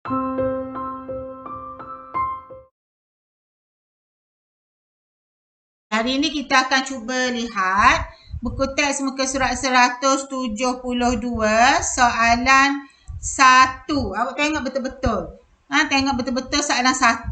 Hari ini kita akan cuba lihat buku teks muka surat 172, soalan 1. Awak tengok betul-betul. Tengok betul-betul soalan 1.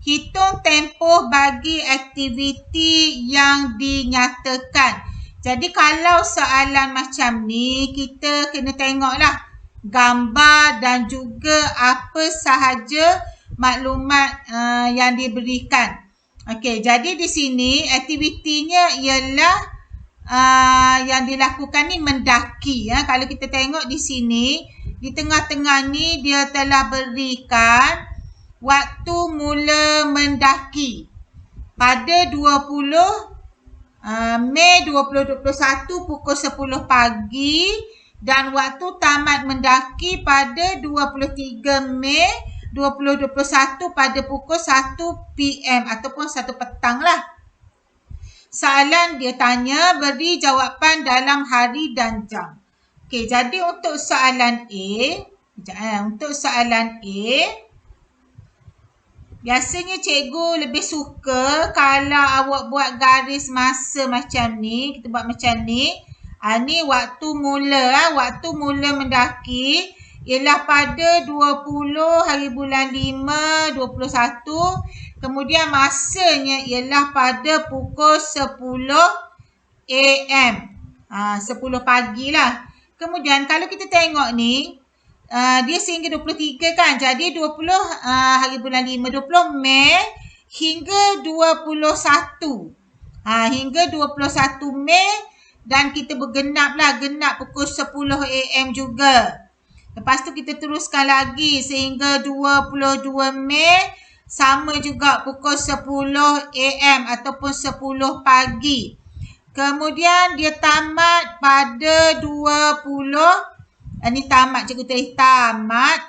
Hitung tempoh bagi aktiviti yang dinyatakan. Jadi kalau soalan macam ni, kita kena tengoklah gambar dan juga apa sahaja maklumat yang diberikan. Okey, jadi di sini aktivitinya ialah yang dilakukan ni mendaki. Kalau kita tengok di sini, di tengah-tengah ni dia telah berikan waktu mula mendaki pada 20 Mei 2021 pukul 10 pagi dan waktu tamat mendaki pada 23 Mei 2021 pada pukul 1 PM ataupun 1 petang lah. Soalan dia tanya beri jawapan dalam hari dan jam. Okey, jadi untuk soalan A, biasanya cikgu lebih suka kalau awak buat garis masa macam ni. Kita buat macam ni. Ni waktu mula mendaki ialah pada 20 hari bulan 5 21. Kemudian masanya ialah pada pukul 10 AM. 10 pagi lah. Kemudian kalau kita tengok ni, dia sehingga 23 kan. Jadi 20 hari bulan 5, 20 Mei hingga 21. Hingga 21 Mei dan kita bergenap lah. Genap pukul 10 AM juga. Lepas tu kita teruskan lagi sehingga 22 Mei. Sama juga pukul 10 AM ataupun 10 pagi. Kemudian dia tamat pada 20. Ini tamat, cikgu tulis tamat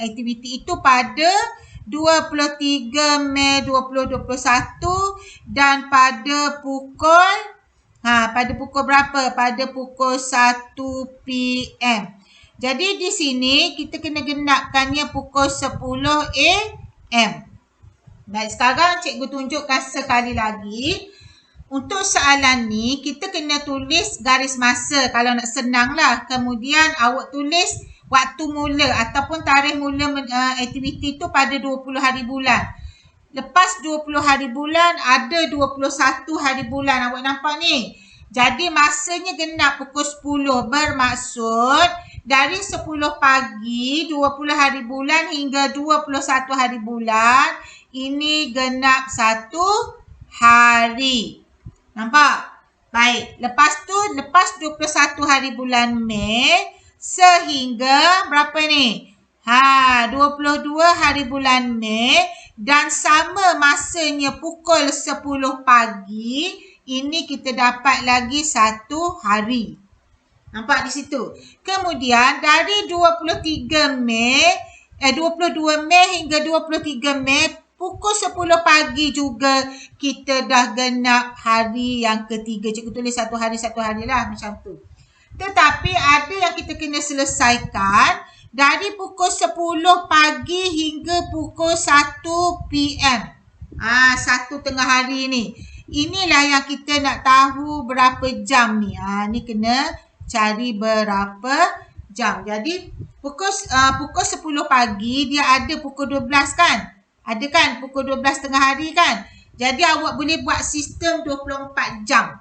aktiviti itu pada 23 Mei 2021 dan pada pukul berapa? Pada pukul 1 PM. Jadi di sini kita kena genapkannya pukul 10 AM. Baik, sekarang cikgu tunjukkan sekali lagi. Untuk soalan ni, kita kena tulis garis masa kalau nak senang lah. Kemudian awak tulis waktu mula ataupun tarikh mula aktiviti tu pada 20 hari bulan. Lepas 20 hari bulan, ada 21 hari bulan. Awak nampak ni? Jadi masanya genap pukul 10. Bermaksud dari 10 pagi, 20 hari bulan hingga 21 hari bulan, ini genap 1 hari. Nampak? Baik. Lepas 21 hari bulan Mei sehingga berapa ni? 22 hari bulan Mei dan sama masanya pukul 10 pagi. Ini kita dapat lagi 1 hari. Nampak di situ? Kemudian dari 22 Mei hingga 23 Mei pukul 10 pagi juga kita dah genap hari yang ketiga. Cikgu tulis 1 hari lah macam tu. Tetapi ada yang kita kena selesaikan dari pukul 10 pagi hingga pukul 1 PM. 1 tengah hari ni. Inilah yang kita nak tahu berapa jam ni. Ni kena cari berapa jam. Jadi pukul 10 pagi dia ada pukul 12 kan? Ada kan pukul 12 tengah hari kan? Jadi awak boleh buat sistem 24 jam.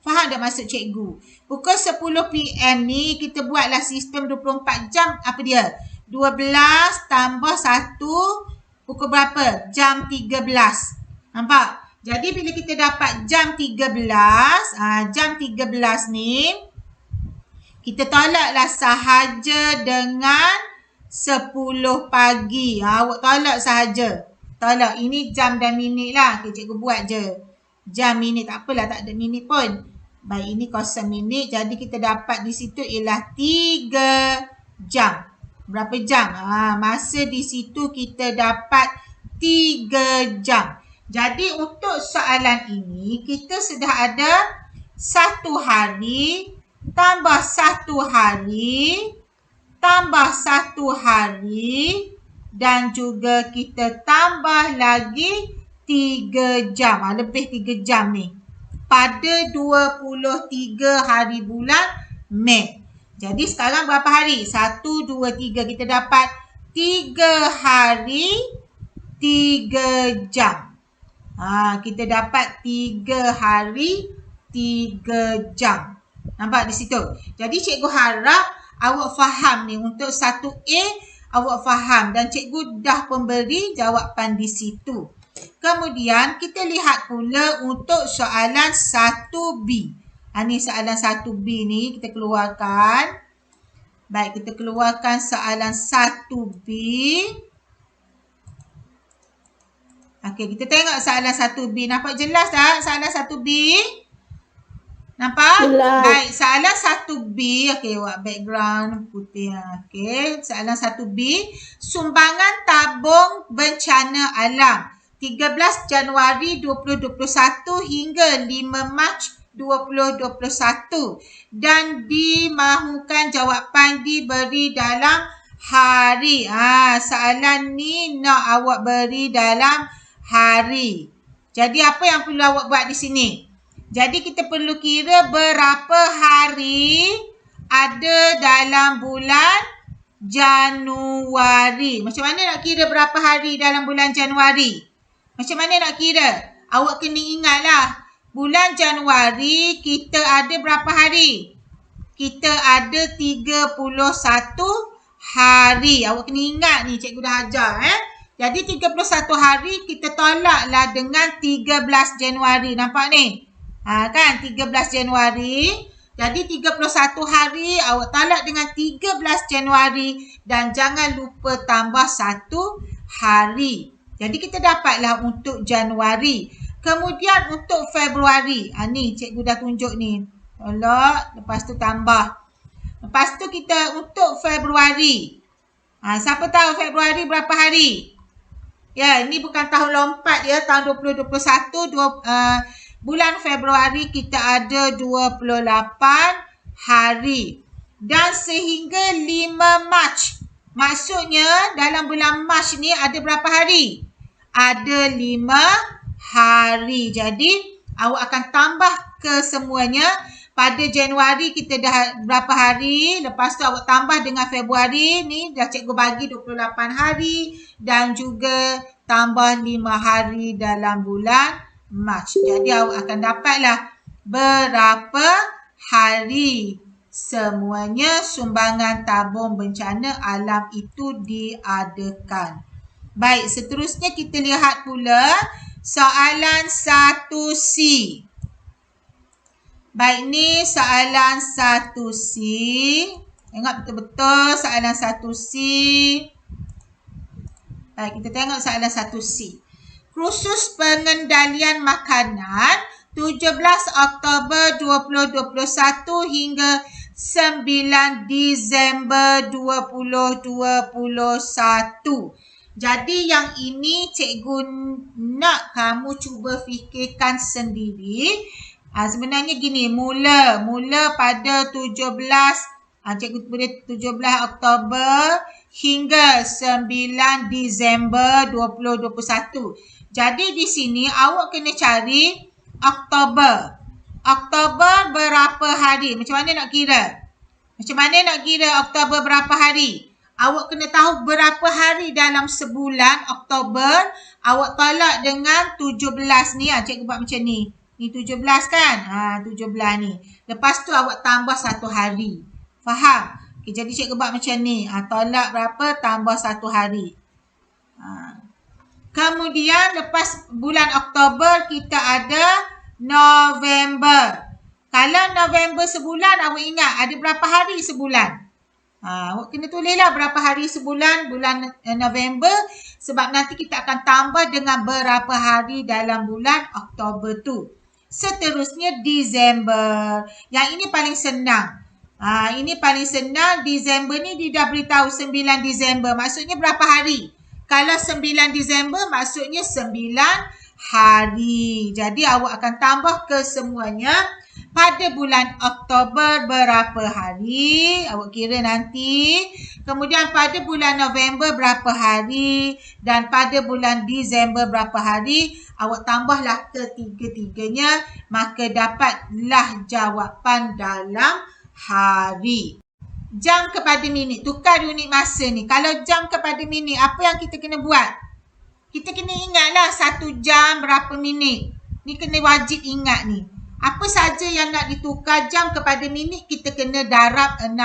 Faham tak maksud cikgu? Pukul 10 PM ni kita buatlah sistem 24 jam. Apa dia? 12 tambah 1 pukul berapa? Jam 13. Nampak? Jadi bila kita dapat jam 13 ni kita tolaklah sahaja dengan 10 pagi. Awak tolak sahaja. Tolak. Ini jam dan minit lah. Okay, cikgu buat je. Jam, minit. Tak apalah. Tak ada minit pun. Baik, ini kosong minit. Jadi kita dapat di situ ialah 3 jam. Berapa jam? Masa di situ kita dapat 3 jam. Jadi untuk soalan ini, kita sudah ada 1 hari tambah 1 hari tambah 1 hari dan juga kita tambah lagi 3 jam. Lebih 3 jam ni. Pada 23 hari bulan Mei. Jadi sekarang berapa hari? 1, 2, 3. Kita dapat 3 hari, 3 jam. Kita dapat 3 hari, 3 jam. Nampak di situ? Jadi cikgu harap awak faham ni. Untuk 1A, awak faham. Dan cikgu dah memberi jawapan di situ. Kemudian kita lihat pula untuk soalan 1B. Ni soalan 1B ni kita keluarkan. Baik, kita keluarkan soalan 1B. Okey, kita tengok soalan 1B. Nampak jelas tak soalan 1B? Nampak? Jelas. Baik, soalan 1B. Okey, buat background putih. Okey, soalan 1B. Sumbangan tabung bencana alam 13 Januari 2021 hingga 5 Mac 2021 dan dimahukan jawapan diberi dalam hari. Soalan ni nak awak beri dalam hari. Jadi apa yang perlu awak buat di sini? Jadi kita perlu kira berapa hari ada dalam bulan Januari. Macam mana nak kira berapa hari dalam bulan Januari? Macam mana nak kira? Awak kena ingatlah. Bulan Januari kita ada berapa hari? Kita ada 31 hari. Awak kena ingat ni, cikgu dah ajar. Jadi 31 hari kita tolaklah dengan 13 Januari. Nampak ni? Kan 13 Januari. Jadi 31 hari awak tolak dengan 13 Januari dan jangan lupa tambah 1 hari. Jadi kita dapatlah untuk Januari. Kemudian untuk Februari. Ni cikgu dah tunjuk ni. Tolak, lepas tu tambah. Lepas tu kita untuk Februari. Siapa tahu Februari berapa hari? Ya, ini bukan tahun lompat ya, tahun 2021. Bulan Februari kita ada 28 hari. Dan sehingga 5 Mac. Maksudnya dalam bulan Mac ni ada berapa hari? Ada 5 hari. Jadi awak akan tambah ke semuanya. Pada Januari kita dah berapa hari. Lepas tu awak tambah dengan Februari. Ni dah cikgu bagi 28 hari. Dan juga tambah 5 hari dalam bulan Mac. Jadi awak akan dapatlah berapa hari semuanya sumbangan tabung bencana alam itu diadakan. Baik, seterusnya kita lihat pula soalan 1C. Baik, ni soalan 1C. Tengok betul-betul soalan 1C. Baik, kita tengok soalan 1C. Kursus pengendalian makanan 17 Oktober 2021 hingga 9 Disember 2021. Jadi yang ini cikgu nak kamu cuba fikirkan sendiri. Sebenarnya gini, mula pada 17 cikgu boleh 17 Oktober hingga 9 Disember 2021. Jadi di sini awak kena cari Oktober. Oktober berapa hari? Macam mana nak kira? Macam mana nak kira Oktober berapa hari? Awak kena tahu berapa hari dalam sebulan Oktober. Awak tolak dengan 17 ni. Cikgu buat macam ni. Ni 17 kan? 17 ni. Lepas tu awak tambah 1 hari. Faham? Okay, jadi cikgu buat macam ni. Tolak berapa? Tambah 1 hari. Kemudian lepas bulan Oktober kita ada November. Kalau November sebulan, awak ingat ada berapa hari sebulan? Awak kena tulislah berapa hari sebulan bulan November. Sebab nanti kita akan tambah dengan berapa hari dalam bulan Oktober tu. Seterusnya Disember. Yang ini paling senang. Ini paling senang. Disember ni dia dah beritahu 9 Disember. Maksudnya berapa hari? Kalau 9 Disember maksudnya 9 hari. Jadi awak akan tambah ke semuanya Pada bulan Oktober berapa hari? Awak kira nanti. Kemudian pada bulan November berapa hari? Dan pada bulan Disember berapa hari? Awak tambahlah ketiga-tiganya. Maka dapatlah jawapan dalam hari. Jam kepada minit. Tukar unit masa ni. Kalau jam kepada minit, apa yang kita kena buat? Kita kena ingatlah 1 jam berapa minit. Ni kena wajib ingat ni. Apa saja yang nak ditukar jam kepada minit, kita kena darab 60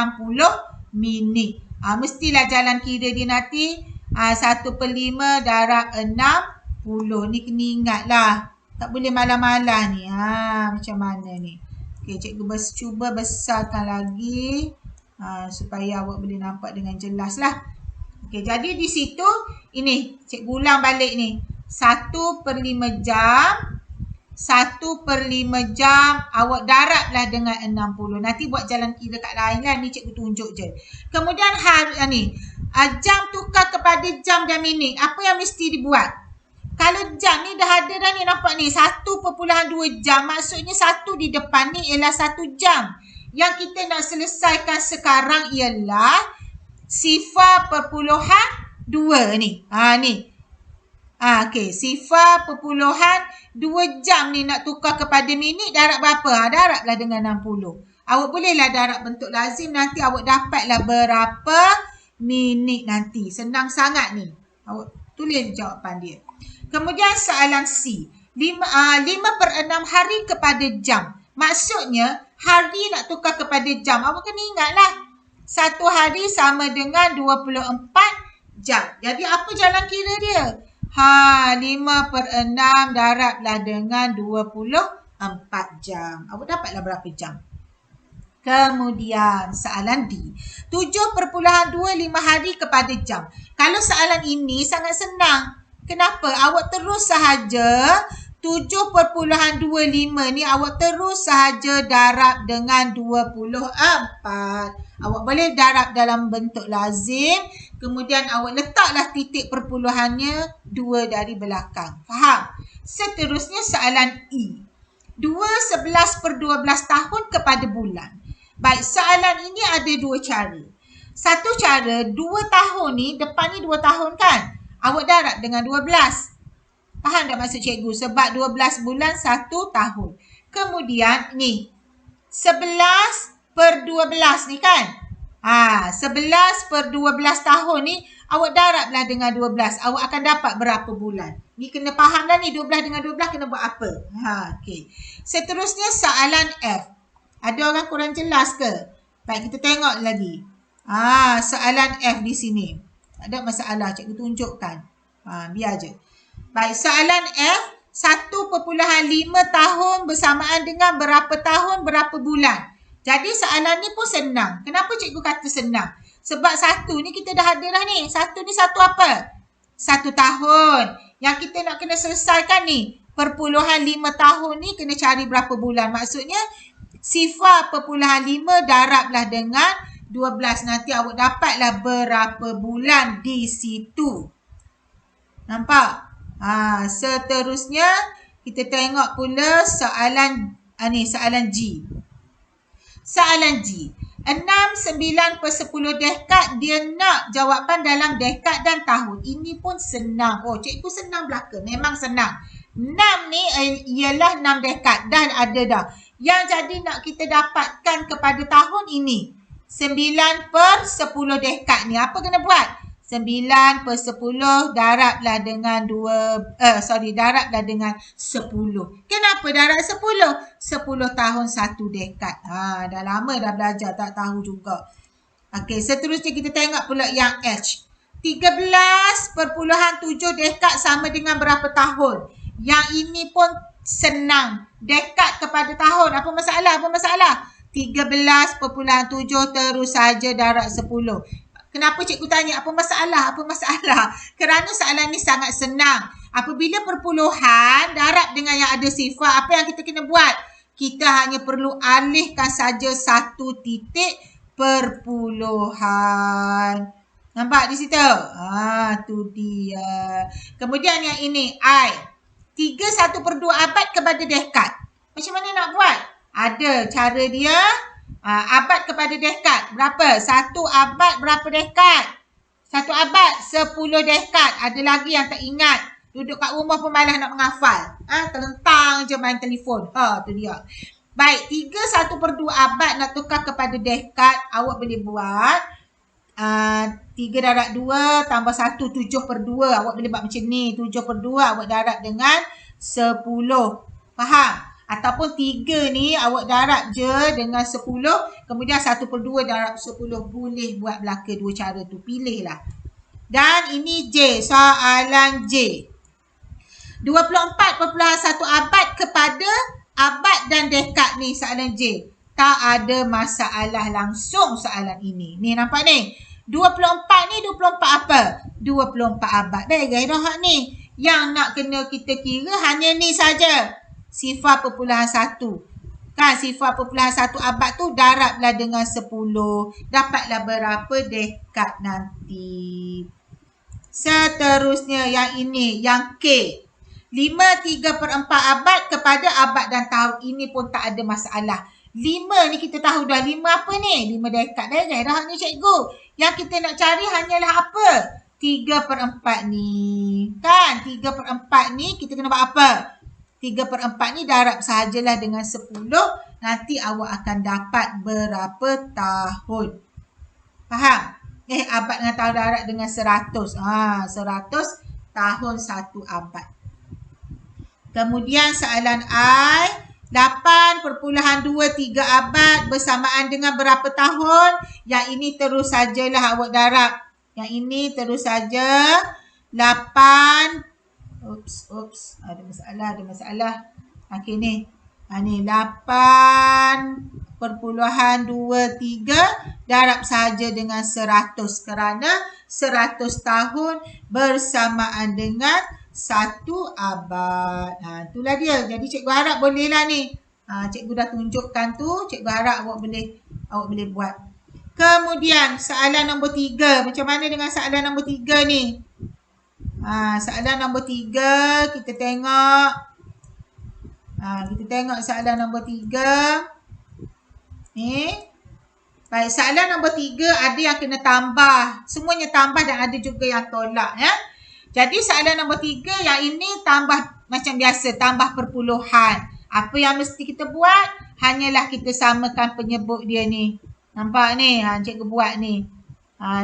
minit. Mestilah jalan kira dia nanti 1/5 darab 60. Ni kena ingatlah. Tak boleh malah-malah ni. Macam mana ni? Okey, cikgu cuba besarkan lagi supaya awak boleh nampak dengan jelas lah. Okey, jadi di situ ini cikgu ulang balik ni. 1/5 jam. 1/5 jam awak darablah dengan 60. Nanti buat jalan kira kat lain lah. Ni cikgu tunjuk je. Kemudian jam tukar kepada jam dan minit. Apa yang mesti dibuat? Kalau jam ni dah ada dah ni, nampak ni 1/2 jam. Maksudnya 1 di depan ni ialah 1 jam. Yang kita nak selesaikan sekarang ialah 0.2 ni. Ni. Okey, 0.2 jam ni nak tukar kepada minit, darab berapa? Darablah dengan 60. Awak bolehlah darab bentuk lazim, nanti awak dapatlah berapa minit nanti. Senang sangat ni. Awak tulis jawapan dia. Kemudian soalan C. 5/6 hari kepada jam. Maksudnya, hari nak tukar kepada jam. Awak kena ingatlah. 1 hari sama dengan 24 jam. Jadi, apa jalan kira dia? 5/6 darablah dengan 24 jam. Awak dapatlah berapa jam? Kemudian soalan D. 7.25 hari kepada jam. Kalau soalan ini sangat senang. Kenapa? Awak terus sahaja 7.25 ni awak terus sahaja darab dengan 24. Awak boleh darab dalam bentuk lazim. Kemudian awak letaklah titik perpuluhannya 2 dari belakang. Faham? Seterusnya soalan E. 11/12 tahun kepada bulan. Baik, soalan ini ada 2 cara. Satu cara, 2 tahun ni, depan ni 2 tahun kan? Awak darab dengan 12. Faham tak maksud cikgu? Sebab 12 bulan 1 tahun. Kemudian ni, 11/12 ni kan? 11/12 tahun ni, awak darablah dengan 12. Awak akan dapat berapa bulan? Ni kena faham dah ni, 12 dengan 12 kena buat apa? Okey. Seterusnya soalan F. Ada orang kurang jelas ke? Baik, kita tengok lagi. Soalan F di sini. Tak ada masalah, cikgu tunjukkan. Biar je. Baik, soalan F. 1.5 tahun bersamaan dengan berapa tahun, berapa bulan. Jadi soalan ni pun senang. Kenapa cikgu kata senang? Sebab 1 ni kita dah ada dah ni. 1 ni 1 apa? 1 tahun. Yang kita nak kena selesaikan ni. 0.5 tahun ni kena cari berapa bulan. Maksudnya 0.5 darablah dengan 12. Nanti awak dapatlah berapa bulan di situ. Nampak? Seterusnya kita tengok pula soalan soalan G. Soalan G. 6, 9/10 dekad, dia nak jawapan dalam dekad dan tahun. Ini pun senang. Cikgu senang belaka. Memang senang. 6 ni ialah 6 dekad. Dah ada dah. Yang jadi nak kita dapatkan kepada tahun ini. 9/10 dekad ni. Apa kena buat? 9/10 darablah dengan darablah dengan 10. Kenapa darab 10? 10 tahun 1 dekad. Dah lama dah belajar, tak tahu juga. Okey, seterusnya kita tengok pula yang H. 13.7 dekad sama dengan berapa tahun? Yang ini pun senang. Dekad kepada tahun. Apa masalah? 13.7 terus saja darab 10. Kenapa cikgu tanya apa masalah? Kerana soalan ni sangat senang. Apabila perpuluhan darab dengan yang ada sifar, apa yang kita kena buat? Kita hanya perlu alihkan saja 1 titik perpuluhan. Nampak di situ? Tu dia. Kemudian yang ini I. 3/1/2 abad kepada dekad. Macam mana nak buat? Ada cara dia. Abad kepada dekad. Berapa? 1 abad berapa dekad? 1 abad 10 dekad. Ada lagi yang tak ingat. Duduk kat rumah pun malas nak menghafal. Terlentang je main telefon. Tu dia. Baik, 3/1/2 abad nak tukar kepada dekad. Awak boleh buat 3/2 tambah 1, 7/2. Awak boleh buat macam ni. 7/2 awak darab dengan 10. Faham? Ataupun 3 ni awak darab je dengan 10. Kemudian 1/2 darab 10. Boleh buat belaka dua cara tu. Pilihlah. Dan ini J. Soalan J. 24.1 abad kepada abad dan dekad ni soalan J. Tak ada masalah langsung soalan ini. Ni nampak ni. 24 ni 24 apa? 24 abad. Baik gairah ni. Yang nak kena kita kira hanya ni saja. 0.1. Kan 0.1 abad tu darablah dengan 10. Dapatlah berapa dekad nanti. Seterusnya yang ini. Yang K. 5/3/4 abad kepada abad dan tahun. Ini pun tak ada masalah. 5 ni kita tahu dah. 5 apa ni? 5 dekad. Dah ni cikgu. Yang kita nak cari hanyalah apa? 3/4 ni. Kan? 3/4 ni kita kena buat apa? 3/4 ni darab sahajalah dengan 10. Nanti awak akan dapat berapa tahun. Faham? Abad dengan tahun darab dengan 100. 100 tahun 1 abad. Kemudian soalan I. 8.23 abad bersamaan dengan berapa tahun? Yang ini terus sajalah awak darab. Yang ini terus saja. 8. Ada masalah. Okey ni. Ni 8.23 darab saja dengan 100. Kerana 100 tahun bersamaan dengan 1 abad. Itulah dia. Jadi cikgu harap bolehlah ni. Cikgu dah tunjukkan tu. Cikgu harap awak boleh buat. Kemudian soalan nombor 3. Macam mana dengan soalan nombor 3 ni? Soalan nombor 3 kita tengok. Kita tengok soalan nombor 3. Ni. Baik, soalan nombor 3 ada yang kena tambah. Semuanya tambah dan ada juga yang tolak ya. Jadi soalan nombor 3 yang ini tambah macam biasa, tambah perpuluhan. Apa yang mesti kita buat? Hanyalah kita samakan penyebut dia ni. Nampak ni? Cikgu buat ni.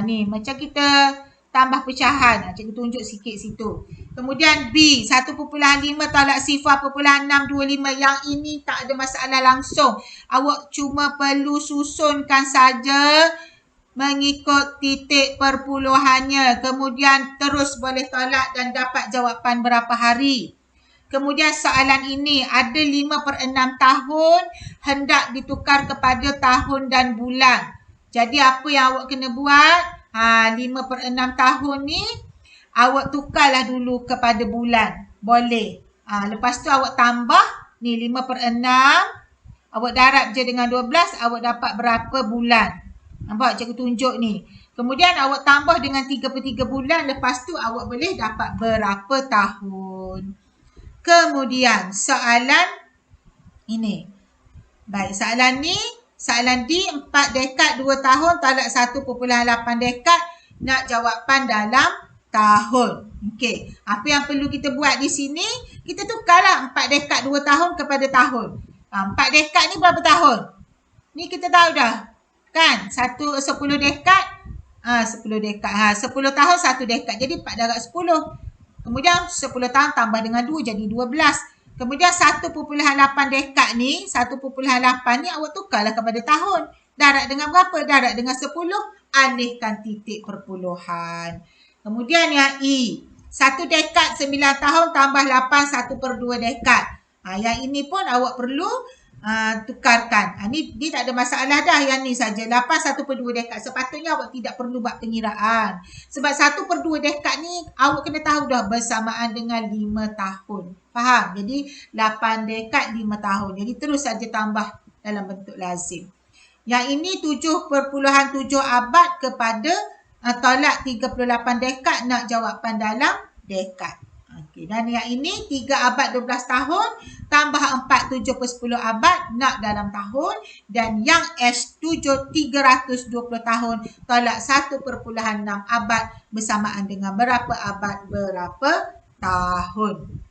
Ni macam kita tambah pecahan. Cikgu tunjuk sikit situ. Kemudian B, 1.5 tolak 0.625. Yang ini tak ada masalah langsung. Awak cuma perlu susunkan saja mengikut titik perpuluhannya. Kemudian terus boleh tolak dan dapat jawapan berapa hari. Kemudian soalan ini ada 5/6 tahun hendak ditukar kepada tahun dan bulan. Jadi apa yang awak kena buat? 5/6 tahun ni awak tukarlah dulu kepada bulan. Boleh. Lepas tu awak tambah ni 5/6. Awak darab je dengan 12, awak dapat berapa bulan. Nampak cikgu tunjuk ni. Kemudian awak tambah dengan 3/3 bulan. Lepas tu awak boleh dapat berapa tahun. Kemudian soalan ini. Baik, soalan ni. Soalan D, 4 dekad 2 tahun tolak 1.8 dekad. Nak jawapan dalam tahun. Okey. Apa yang perlu kita buat di sini? Kita tukarlah 4 dekad 2 tahun kepada tahun. 4 dekad ni berapa tahun? Ni kita tahu dah. Kan? 10 dekad. 10 dekad. 10 tahun 1 dekad. Jadi 4 darab 10. Kemudian 10 tahun tambah dengan 2 jadi 12. Kemudian 1.8 dekad ni. 1.8 ni awak tukarlah kepada tahun. Darab dengan berapa? Darab dengan 10. Alihkan titik perpuluhan. Kemudian yang E. 1 dekad 9 tahun tambah 8 1/2 dekad. Yang ini pun awak perlu tukarkan. Ni dia tak ada masalah dah. Yang ni saja 8 1/2 dekad. Sepatutnya awak tidak perlu buat pengiraan. Sebab 1/2 dekad ni awak kena tahu dah bersamaan dengan 5 tahun. Faham? Jadi 8 dekad 5 tahun. Jadi terus saja tambah dalam bentuk lazim. Yang ini 7.7 abad kepada tolak 38 dekad. Nak jawapan dalam dekad. Okay, dan yang ini 3 abad 12 tahun tambah 4 7 per 10 abad nak dalam tahun, dan yang S7 320 tahun tolak 1,6 abad bersamaan dengan berapa abad berapa tahun.